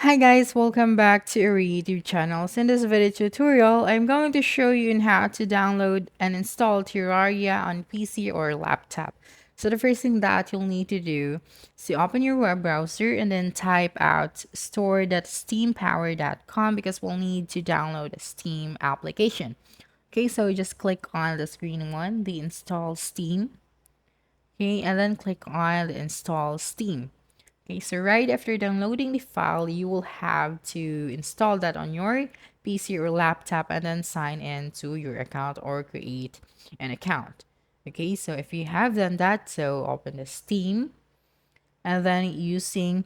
Hi guys, welcome back to our YouTube channel. So in this video tutorial, I'm going to show you on how to download and install Terraria on PC or laptop. So the first thing that you'll need to do is to open your web browser and then type out store.steampower.com because we'll need to download a Steam application. Okay, so just click on the screen one, the install Steam. Okay, and then click on the install Steam. Okay, so right after downloading the file, you will have to install that on your PC or laptop and then sign in to your account or create an account. Okay, so if you have done that, so open the Steam and then using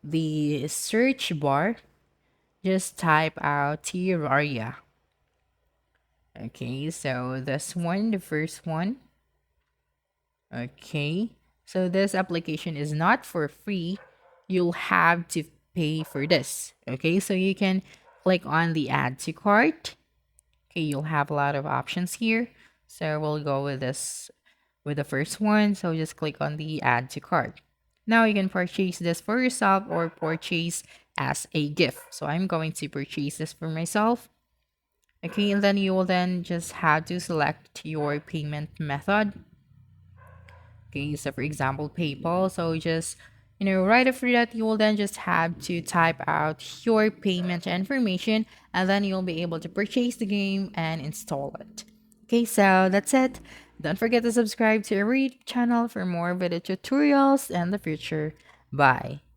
the search bar, just type out Terraria. Okay, so this one, the first one. Okay, so this application is not for free. You'll have to pay for this. Okay, so you can click on the add to cart. Okay, you'll have a lot of options here. So we'll go with this with the first one. So just click on the add to cart. Now you can purchase this for yourself or purchase as a gift. So I'm going to purchase this for myself. Okay, and then you will then just have to select your payment method. Okay, so for example, PayPal. So just, right after that, you will then just have to type out your payment information and then you'll be able to purchase the game and install it. Okay, so that's it. Don't forget to subscribe to our YouTube channel for more video tutorials in the future. Bye.